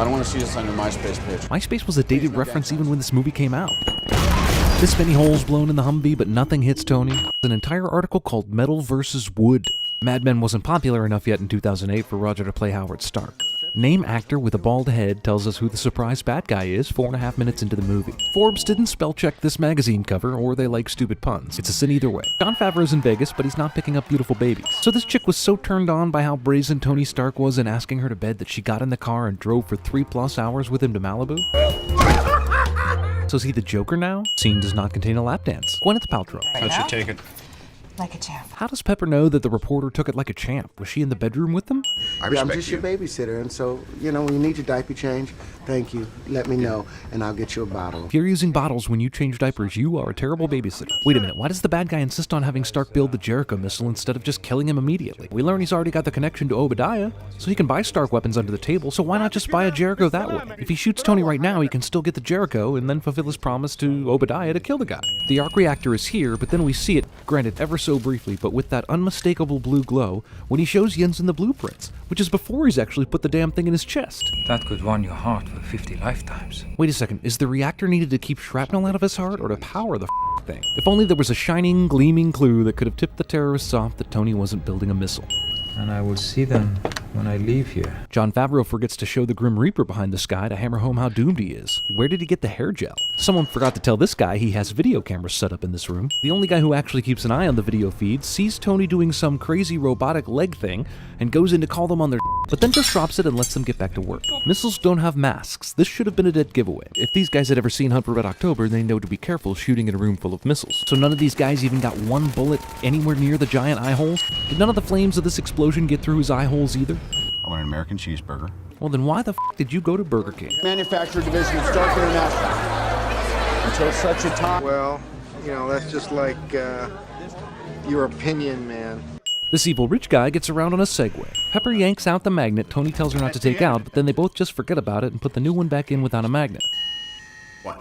I don't want to see this on your MySpace page. MySpace was a dated reference even when this movie came out. This many holes blown in the Humvee, but nothing hits Tony. An entire article called Metal vs. Wood. Mad Men wasn't popular enough yet in 2008 for Roger to play Howard Stark. Name actor with a bald head tells us who the surprise bad guy is 4.5 minutes into the movie. Forbes didn't spell check this magazine cover, or they like stupid puns. It's a sin either way. Jon Favreau's in Vegas, but he's not picking up beautiful babies. So this chick was so turned on by how brazen Tony Stark was in asking her to bed that she got in the car and drove for 3+ hours with him to Malibu? So is he the Joker now? Scene does not contain a lap dance. Gwyneth Paltrow. How'd you take it? Like a champ. How does Pepper know that the reporter took it like a champ? Was she in the bedroom with them? Yeah, I'm just your babysitter, and so, you know, when you need your diaper change, thank you, let me know, and I'll get you a bottle. If you're using bottles when you change diapers, you are a terrible babysitter. Wait a minute, why does the bad guy insist on having Stark build the Jericho missile instead of just killing him immediately? We learn he's already got the connection to Obadiah, so he can buy Stark weapons under the table, so why not just buy a Jericho that way? If he shoots Tony right now, he can still get the Jericho and then fulfill his promise to Obadiah to kill the guy. The arc reactor is here, but then we see it, granted ever so briefly, but with that unmistakable blue glow when he shows Jensen the blueprints, which is before he's actually put the damn thing in his chest. That could run your heart for 50 lifetimes. Wait a second, is the reactor needed to keep shrapnel out of his heart or to power the thing? If only there was a shining, gleaming clue that could have tipped the terrorists off that Tony wasn't building a missile. And I will see them when I leave here. Jon Favreau forgets to show the Grim Reaper behind the sky to hammer home how doomed he is. Where did he get the hair gel? Someone forgot to tell this guy he has video cameras set up in this room. The only guy who actually keeps an eye on the video feed sees Tony doing some crazy robotic leg thing and goes in to call them on their but then just drops it and lets them get back to work. Missiles don't have masks. This should have been a dead giveaway. If these guys had ever seen Hunt for Red October, they know to be careful shooting in a room full of missiles. So none of these guys even got one bullet anywhere near the giant eye holes? Did none of the flames of this explosion get through his eye holes either? I want an American cheeseburger. Well then why the did you go to Burger King? Manufacturer division of Stark International. Until such a time. Well, you know, that's just like, your opinion, man. This evil rich guy gets around on a Segway. Pepper yanks out the magnet Tony tells her not to take out, but then they both just forget about it and put the new one back in without a magnet. What?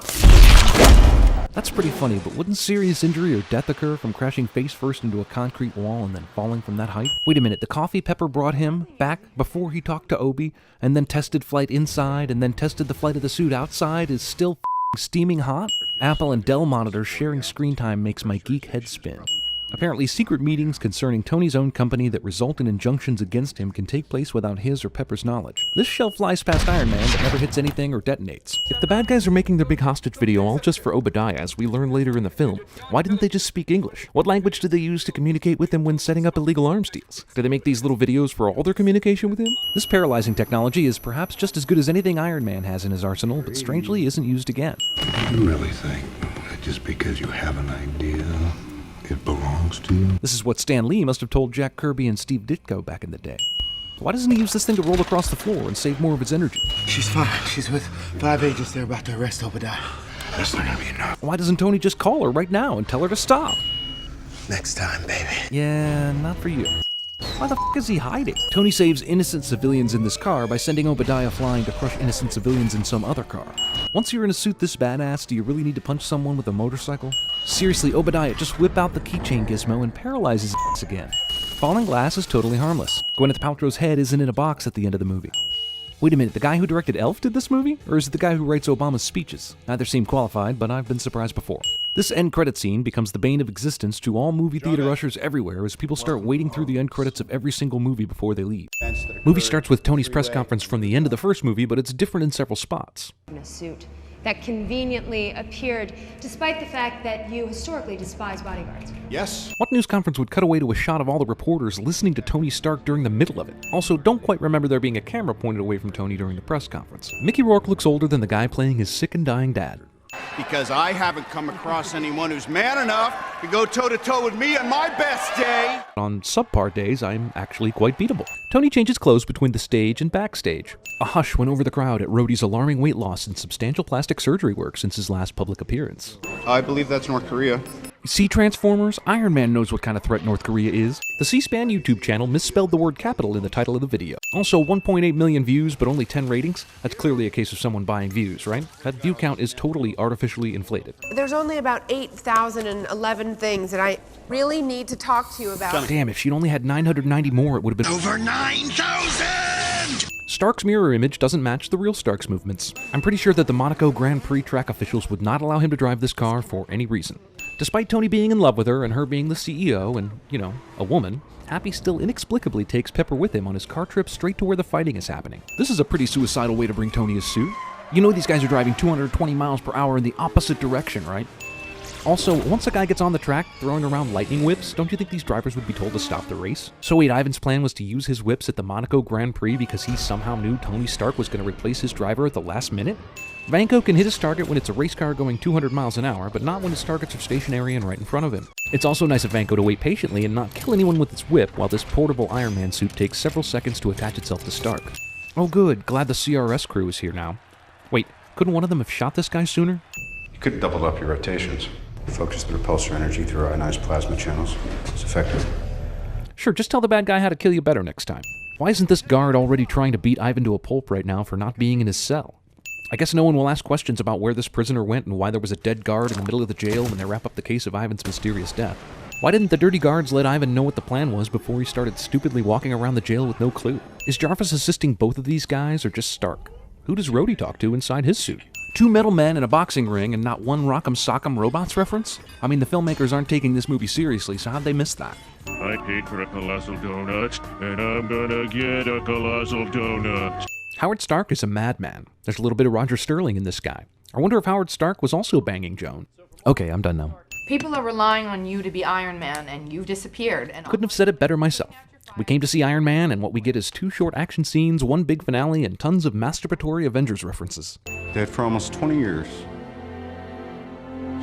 That's pretty funny, but wouldn't serious injury or death occur from crashing face first into a concrete wall and then falling from that height? Wait a minute, the coffee Pepper brought him back before he talked to Obi, and then tested flight inside, and then tested the flight of the suit outside is still steaming hot? Apple and Dell monitors sharing screen time makes my geek head spin. Apparently, secret meetings concerning Tony's own company that result in injunctions against him can take place without his or Pepper's knowledge. This shell flies past Iron Man but never hits anything or detonates. If the bad guys are making their big hostage video all just for Obadiah, as we learn later in the film, why didn't they just speak English? What language did they use to communicate with him when setting up illegal arms deals? Do they make these little videos for all their communication with him? This paralyzing technology is perhaps just as good as anything Iron Man has in his arsenal, but strangely isn't used again. You really think that just because you have an idea, it belongs to you? This is what Stan Lee must have told Jack Kirby and Steve Ditko back in the day. Why doesn't he use this thing to roll across the floor and save more of its energy? She's fine. She's with 5 agents. They're about to arrest Obadiah. That's not gonna be enough. Why doesn't Tony just call her right now and tell her to stop? Next time, baby. Yeah, not for you. Why the is he hiding? Tony saves innocent civilians in this car by sending Obadiah flying to crush innocent civilians in some other car. Once you're in a suit this badass, do you really need to punch someone with a motorcycle? Seriously, Obadiah, just whip out the keychain gizmo and paralyze his ass again. Falling glass is totally harmless. Gwyneth Paltrow's head isn't in a box at the end of the movie. Wait a minute, the guy who directed Elf did this movie? Or is it the guy who writes Obama's speeches? Neither seem qualified, but I've been surprised before. This end credit scene becomes the bane of existence to all movie theater ushers everywhere as people start wading through the end credits of every single movie before they leave. Movie starts with Tony's press conference from the end of the first movie, but it's different in several spots. In a suit that conveniently appeared despite the fact that you historically despise bodyguards. Yes. What news conference would cut away to a shot of all the reporters listening to Tony Stark during the middle of it? Also, don't quite remember there being a camera pointed away from Tony during the press conference. Mickey Rourke looks older than the guy playing his sick and dying dad. Because I haven't come across anyone who's man enough to go toe-to-toe with me on my best day. On subpar days, I'm actually quite beatable. Tony changes clothes between the stage and backstage. A hush went over the crowd at Rhodey's alarming weight loss and substantial plastic surgery work since his last public appearance. I believe that's North Korea. See Transformers? Iron Man knows what kind of threat North Korea is. The C-SPAN YouTube channel misspelled the word capital in the title of the video. Also, 1.8 million views, but only 10 ratings? That's clearly a case of someone buying views, right? That view count is totally artificially inflated. There's only about 8,011 things that I really need to talk to you about. Damn, if she'd only had 990 more, it would have been Over 9,000! Stark's mirror image doesn't match the real Stark's movements. I'm pretty sure that the Monaco Grand Prix track officials would not allow him to drive this car for any reason. Despite Tony being in love with her and her being the CEO and, a woman, Happy still inexplicably takes Pepper with him on his car trip straight to where the fighting is happening. This is a pretty suicidal way to bring Tony his suit. You know these guys are driving 220 miles per hour in the opposite direction, right? Also, once a guy gets on the track throwing around lightning whips, don't you think these drivers would be told to stop the race? So wait, Ivan's plan was to use his whips at the Monaco Grand Prix because he somehow knew Tony Stark was going to replace his driver at the last minute? Vanko can hit his target when it's a race car going 200 miles an hour, but not when his targets are stationary and right in front of him. It's also nice of Vanko to wait patiently and not kill anyone with his whip while this portable Iron Man suit takes several seconds to attach itself to Stark. Oh good, glad the CRS crew is here now. Wait, couldn't one of them have shot this guy sooner? You could double up your rotations. Focus the repulsor energy through ionized plasma channels. It's effective. Sure, just tell the bad guy how to kill you better next time. Why isn't this guard already trying to beat Ivan to a pulp right now for not being in his cell? I guess no one will ask questions about where this prisoner went and why there was a dead guard in the middle of the jail when they wrap up the case of Ivan's mysterious death. Why didn't the dirty guards let Ivan know what the plan was before he started stupidly walking around the jail with no clue? Is Jarvis assisting both of these guys or just Stark? Who does Rhodey talk to inside his suit? 2 metal men in a boxing ring and not one Rock'em Sock'em Robots reference? I mean, the filmmakers aren't taking this movie seriously, so how'd they miss that? I paid for a colossal donut, and I'm gonna get a colossal donut. Howard Stark is a madman. There's a little bit of Roger Sterling in this guy. I wonder if Howard Stark was also banging Joan. Okay, I'm done now. People are relying on you to be Iron Man, and you've disappeared. And couldn't have said it better myself. We came to see Iron Man, and what we get is 2 short action scenes, 1 big finale, and tons of masturbatory Avengers references. Dead for almost 20 years.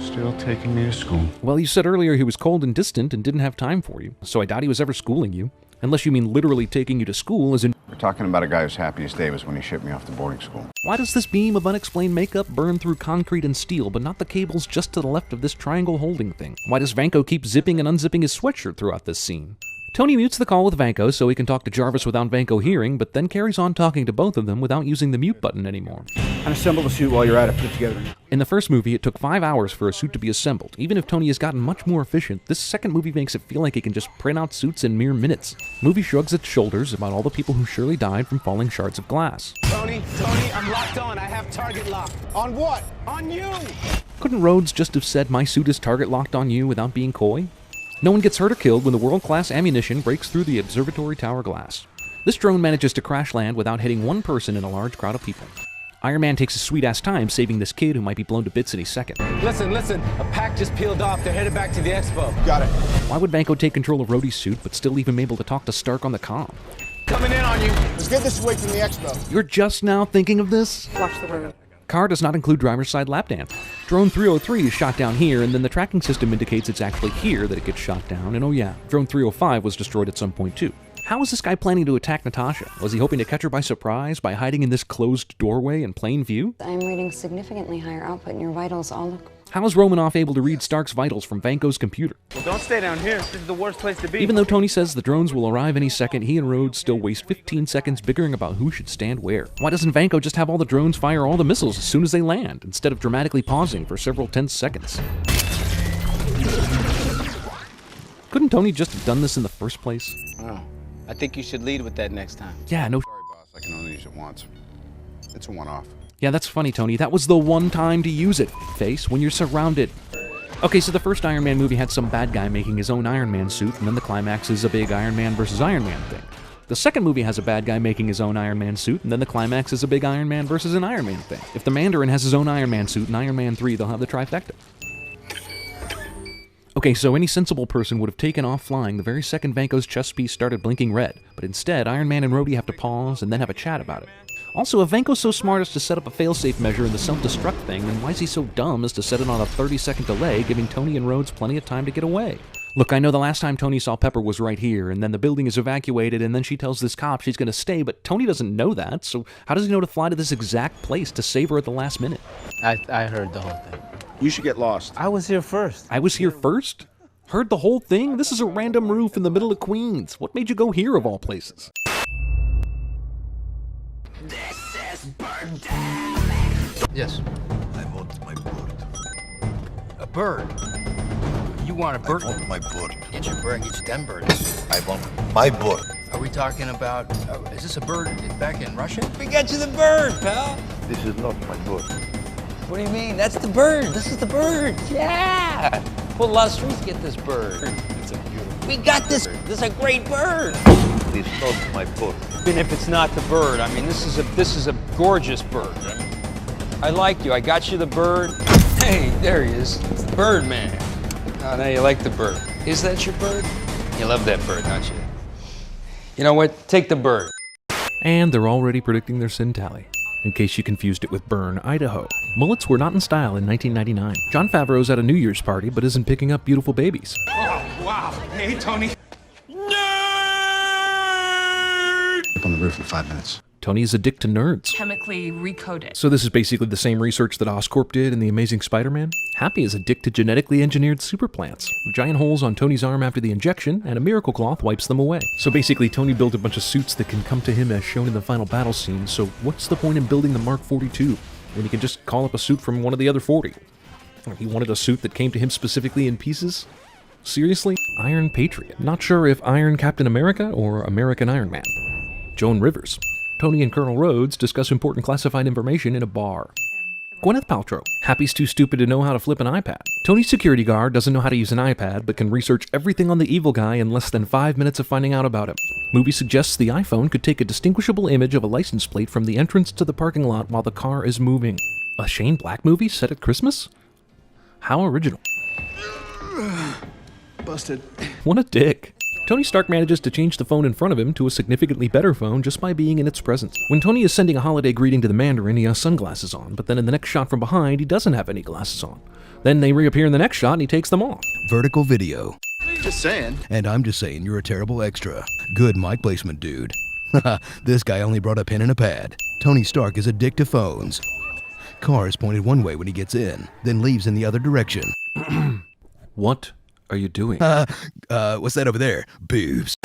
Still taking me to school. Well, you said earlier he was cold and distant and didn't have time for you, so I doubt he was ever schooling you. Unless you mean literally taking you to school as in... We're talking about a guy whose happiest day was when he shipped me off to boarding school. Why does this beam of unexplained makeup burn through concrete and steel, but not the cables just to the left of this triangle holding thing? Why does Vanko keep zipping and unzipping his sweatshirt throughout this scene? Tony mutes the call with Vanko so he can talk to Jarvis without Vanko hearing, but then carries on talking to both of them without using the mute button anymore. Unassemble the suit while you're at it, put it together. In the first movie, it took 5 hours for a suit to be assembled. Even if Tony has gotten much more efficient, this second movie makes it feel like he can just print out suits in mere minutes. Movie shrugs its shoulders about all the people who surely died from falling shards of glass. Tony, I'm locked on. I have target lock. On what? On you! Couldn't Rhodes just have said, "My suit is target locked on you," without being coy? No one gets hurt or killed when the world-class ammunition breaks through the observatory tower glass. This drone manages to crash land without hitting one person in a large crowd of people. Iron Man takes a sweet-ass time saving this kid who might be blown to bits any second. Listen. A pack just peeled off. They're headed back to the expo. Got it. Why would Vanko take control of Rhodey's suit but still leave him able to talk to Stark on the comm? Coming in on you. Let's get this away from the expo. You're just now thinking of this? Watch the road. Car does not include driver's side lap dance. Drone 303 is shot down here, and then the tracking system indicates it's actually here that it gets shot down, and oh yeah, Drone 305 was destroyed at some point too. How is this guy planning to attack Natasha? Was he hoping to catch her by surprise by hiding in this closed doorway in plain view? I'm reading significantly higher output and your vitals all look... How is Romanoff able to read Stark's vitals from Vanko's computer? Well, don't stay down here. This is the worst place to be. Even though Tony says the drones will arrive any second, he and Rhodes still waste 15 seconds bickering about who should stand where. Why doesn't Vanko just have all the drones fire all the missiles as soon as they land, instead of dramatically pausing for several tense seconds? Couldn't Tony just have done this in the first place? Oh, I think you should lead with that next time. Yeah, no. Sorry, boss. I can only use it once. It's a one-off. Yeah, that's funny, Tony. That was the one time to use it, face, when you're surrounded. Okay, so the first Iron Man movie had some bad guy making his own Iron Man suit, and then the climax is a big Iron Man versus Iron Man thing. The second movie has a bad guy making his own Iron Man suit, and then the climax is a big Iron Man versus an Iron Man thing. If the Mandarin has his own Iron Man suit in Iron Man 3, they'll have the trifecta. Okay, so any sensible person would have taken off flying the very second Vanko's chest piece started blinking red, but instead Iron Man and Rhodey have to pause and then have a chat about it. Also, if Vanko's so smart as to set up a failsafe measure in the self-destruct thing, then why is he so dumb as to set it on a 30-second delay, giving Tony and Rhodes plenty of time to get away? Look, I know the last time Tony saw Pepper was right here, and then the building is evacuated, and then she tells this cop she's gonna stay, but Tony doesn't know that, so how does he know to fly to this exact place to save her at the last minute? I heard the whole thing. You should get lost. I was here first. I was here first? Heard the whole thing? This is a random roof in the middle of Queens. What made you go here of all places? This is birdemic. Yes. I want my bird. A bird? You want a bird? I want my bird. Get your bird, get your damn birds. I want my bird. I Are we talking about, is this a bird back in Russia? We got you the bird, pal. This is not my boat. What do you mean? That's the bird. This is the bird. Yeah. Well, a lot of streets get this bird. It's a beautiful. We got this. This is a great bird. This is not my boat. Even if it's not the bird, I mean, this is a gorgeous bird. I like you. I got you the bird. Hey, there he is. It's the bird man. Oh, now you like the bird. Is that your bird? You love that bird, don't you? You know what? Take the bird. And they're already predicting their sin tally. In case you confused it with Bern, Idaho. Mullets were not in style in 1999. Jon Favreau's at a New Year's party, but isn't picking up beautiful babies. Oh, wow. Hey, Tony. Up on the roof in 5 minutes. Tony is addicted to nerds. Chemically recoded. So this is basically the same research that Oscorp did in The Amazing Spider-Man? Happy is addicted to genetically engineered superplants. Giant holes on Tony's arm after the injection, and a miracle cloth wipes them away. So basically, Tony built a bunch of suits that can come to him as shown in the final battle scene, so what's the point in building the Mark 42 when he can just call up a suit from one of the other 40? He wanted a suit that came to him specifically in pieces? Seriously? Iron Patriot. Not sure if Iron Captain America or American Iron Man. Joan Rivers. Tony and Colonel Rhodes discuss important classified information in a bar. Gwyneth Paltrow. Happy's too stupid to know how to flip an iPad. Tony's security guard doesn't know how to use an iPad, but can research everything on the evil guy in less than 5 minutes of finding out about him. Movie suggests the iPhone could take a distinguishable image of a license plate from the entrance to the parking lot while the car is moving. A Shane Black movie set at Christmas? How original. Busted. What a dick. Tony Stark manages to change the phone in front of him to a significantly better phone just by being in its presence. When Tony is sending a holiday greeting to the Mandarin, he has sunglasses on, but then in the next shot from behind, he doesn't have any glasses on. Then they reappear in the next shot and he takes them off. Vertical video. Just saying. And I'm just saying you're a terrible extra. Good mic placement, dude. This guy only brought a pen and a pad. Tony Stark is addicted to phones. Car is pointed one way when he gets in, then leaves in the other direction. What are you doing? What's that over there? Boobs.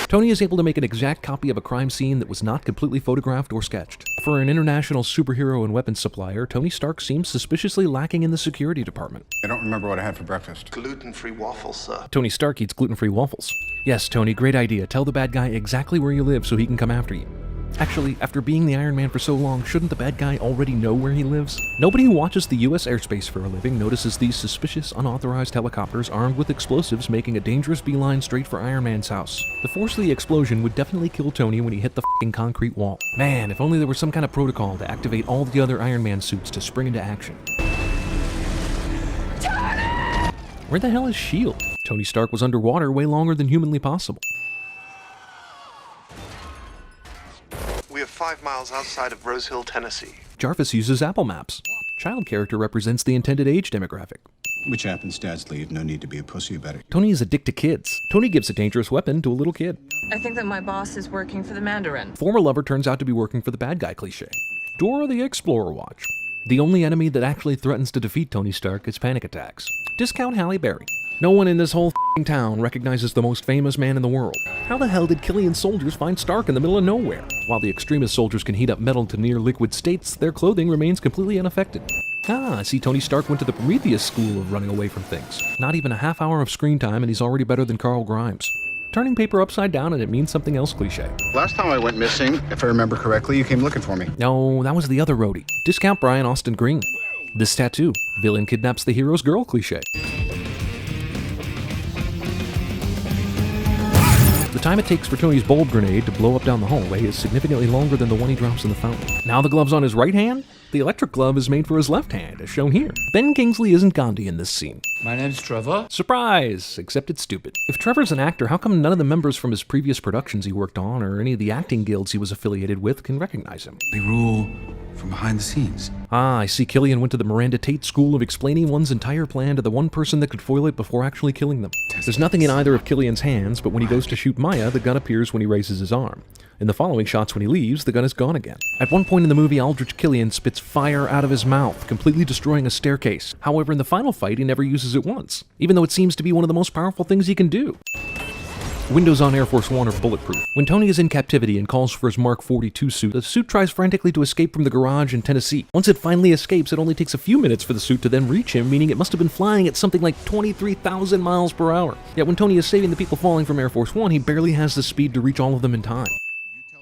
Tony is able to make an exact copy of a crime scene that was not completely photographed or sketched. For an international superhero and weapons supplier, Tony Stark seems suspiciously lacking in the security department. I don't remember what I had for breakfast. Gluten-free waffles, sir. Tony Stark eats gluten-free waffles. Yes, Tony, great idea. Tell the bad guy exactly where you live so he can come after you. Actually, after being the Iron Man for so long, shouldn't the bad guy already know where he lives? Nobody who watches the US airspace for a living notices these suspicious, unauthorized helicopters armed with explosives making a dangerous beeline straight for Iron Man's house. The force of the explosion would definitely kill Tony when he hit the f***ing concrete wall. Man, if only there was some kind of protocol to activate all the other Iron Man suits to spring into action. Tony! Where the hell is S.H.I.E.L.D.? Tony Stark was underwater way longer than humanly possible. We are 5 miles outside of Rose Hill, Tennessee. Jarvis uses Apple Maps. Child character represents the intended age demographic. Which happens, dads leave. No need to be a pussy about it. Tony is addicted to kids. Tony gives a dangerous weapon to a little kid. I think that my boss is working for the Mandarin. Former lover turns out to be working for the bad guy cliché. Dora the Explorer watch. The only enemy that actually threatens to defeat Tony Stark is panic attacks. Discount Halle Berry. No one in this whole town recognizes the most famous man in the world. How the hell did Killian's soldiers find Stark in the middle of nowhere? While the extremist soldiers can heat up metal to near liquid states, their clothing remains completely unaffected. I see Tony Stark went to the Prometheus school of running away from things. Not even a half hour of screen time and he's already better than Carl Grimes. Turning paper upside down and it means something else cliché. Last time I went missing, if I remember correctly, you came looking for me. No, that was the other roadie. Discount Brian Austin Green. This tattoo. Villain kidnaps the hero's girl cliché. The time it takes for Tony's bulb grenade to blow up down the hallway is significantly longer than the one he drops in the fountain. Now the glove's on his right hand? The electric glove is made for his left hand, as shown here. Ben Kingsley isn't Gandhi in this scene. My name's Trevor. Surprise! Except it's stupid. If Trevor's an actor, how come none of the members from his previous productions he worked on, or any of the acting guilds he was affiliated with, can recognize him? They rule from behind the scenes. I see Killian went to the Miranda Tate school of explaining one's entire plan to the one person that could foil it before actually killing them. There's nothing in either of Killian's hands, but when he goes to shoot Maya, the gun appears when he raises his arm. In the following shots when he leaves, the gun is gone again. At one point in the movie, Aldrich Killian spits fire out of his mouth, completely destroying a staircase. However, in the final fight, he never uses it once, even though it seems to be one of the most powerful things he can do. Windows on Air Force One are bulletproof. When Tony is in captivity and calls for his Mark 42 suit, the suit tries frantically to escape from the garage in Tennessee. Once it finally escapes, it only takes a few minutes for the suit to then reach him, meaning it must have been flying at something like 23,000 miles per hour. Yet when Tony is saving the people falling from Air Force One, he barely has the speed to reach all of them in time.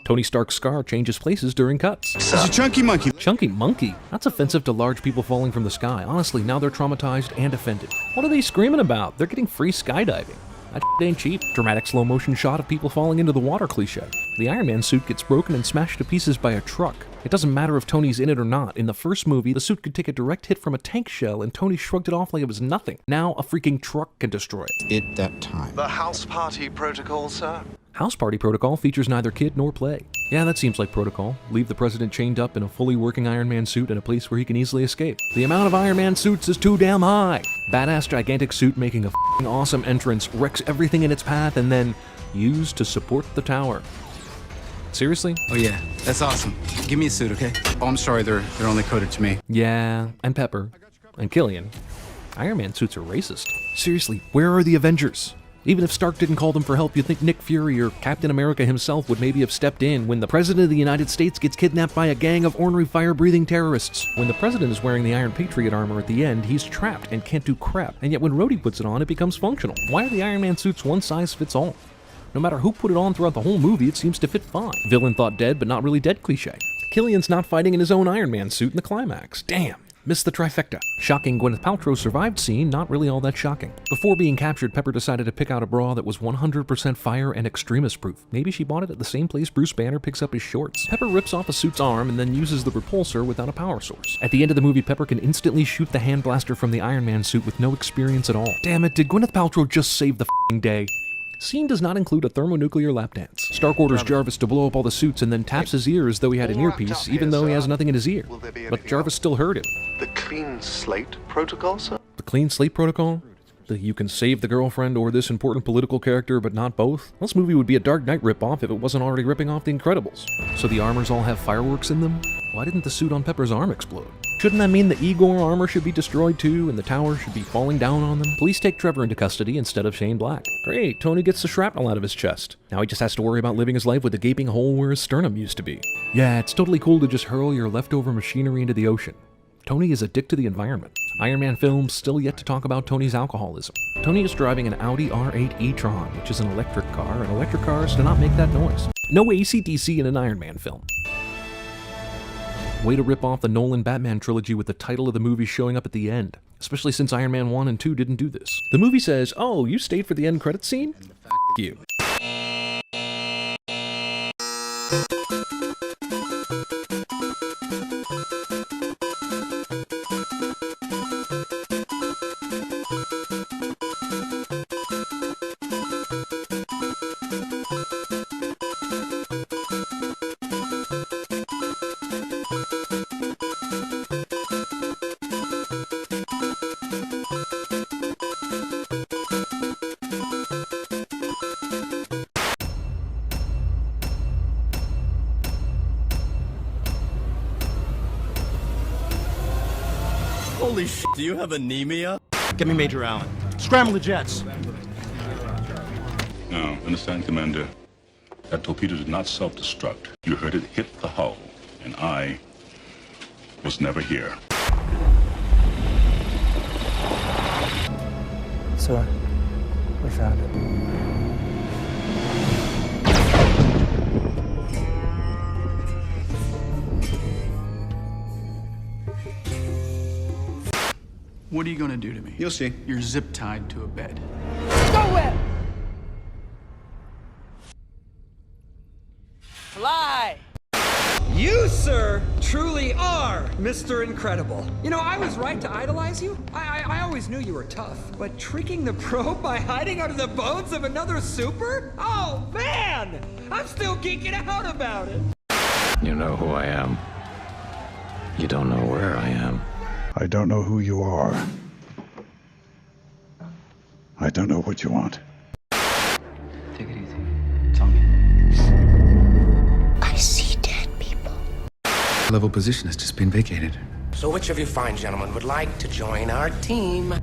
Tony Stark's scar changes places during cuts. He's a chunky monkey. Chunky monkey? That's offensive to large people falling from the sky. Honestly, now they're traumatized and offended. What are they screaming about? They're getting free skydiving. That ain't cheap. Dramatic slow motion shot of people falling into the water cliche. The Iron Man suit gets broken and smashed to pieces by a truck. It doesn't matter if Tony's in it or not. In the first movie, the suit could take a direct hit from a tank shell and Tony shrugged it off like it was nothing. Now a freaking truck can destroy it. At that time. The house party protocol, sir? House Party Protocol features neither kid nor play. Yeah, that seems like protocol. Leave the president chained up in a fully working Iron Man suit in a place where he can easily escape. The amount of Iron Man suits is too damn high. Badass gigantic suit making a f***ing awesome entrance, wrecks everything in its path, and then used to support the tower. Seriously? Oh yeah, that's awesome. Give me a suit, okay? Oh, I'm sorry, they're only coded to me. Yeah, and Pepper. And Killian. Iron Man suits are racist. Seriously, where are the Avengers? Even if Stark didn't call them for help, you'd think Nick Fury or Captain America himself would maybe have stepped in when the President of the United States gets kidnapped by a gang of ornery fire-breathing terrorists. When the President is wearing the Iron Patriot armor at the end, he's trapped and can't do crap. And yet when Rhodey puts it on, it becomes functional. Why are the Iron Man suits one size fits all? No matter who put it on throughout the whole movie, it seems to fit fine. Villain thought dead, but not really dead cliche. Killian's not fighting in his own Iron Man suit in the climax. Damn. Missed the trifecta. Shocking Gwyneth Paltrow survived scene, not really all that shocking. Before being captured, Pepper decided to pick out a bra that was 100% fire and extremist proof. Maybe she bought it at the same place Bruce Banner picks up his shorts. Pepper rips off a suit's arm and then uses the repulsor without a power source. At the end of the movie, Pepper can instantly shoot the hand blaster from the Iron Man suit with no experience at all. Damn it, did Gwyneth Paltrow just save the f***ing day? Scene does not include a thermonuclear lap dance. Stark orders Jarvis to blow up all the suits and then taps his ear as though he had an earpiece, even though he has nothing in his ear. But Jarvis still heard him. The clean slate protocol, sir? The clean slate protocol? The you can save the girlfriend or this important political character but not both? This movie would be a Dark Knight ripoff if it wasn't already ripping off The Incredibles. So the armors all have fireworks in them? Why didn't the suit on Pepper's arm explode? Shouldn't that mean the Igor armor should be destroyed too and the tower should be falling down on them? Police take Trevor into custody instead of Shane Black. Great, Tony gets the shrapnel out of his chest. Now he just has to worry about living his life with a gaping hole where his sternum used to be. Yeah, it's totally cool to just hurl your leftover machinery into the ocean. Tony is a dick to the environment. Iron Man films still yet to talk about Tony's alcoholism. Tony is driving an Audi R8 e-tron, which is an electric car, and electric cars do not make that noise. No AC/DC in an Iron Man film. Way to rip off the Nolan Batman trilogy with the title of the movie showing up at the end, especially since Iron Man 1 and 2 didn't do this. The movie says, oh, you stayed for the end credits scene? F*** you. Holy shit, do you have anemia? Get me Major Allen. Scramble the jets. No, understand, Commander. That torpedo did not self-destruct. You heard it hit the hull, and I was never here. Sir, we found it. What are you gonna do to me? You'll see. You're zip-tied to a bed. Nowhere! Fly! You, sir, truly are Mr. Incredible. You know, I was right to idolize you. I always knew you were tough. But tricking the probe by hiding under the bones of another super? Oh, man! I'm still geeking out about it. You know who I am. You don't know where I am. I don't know who you are. I don't know what you want. Take it easy. It's on me. I see dead people. Level position has just been vacated. So which of you fine gentlemen would like to join our team?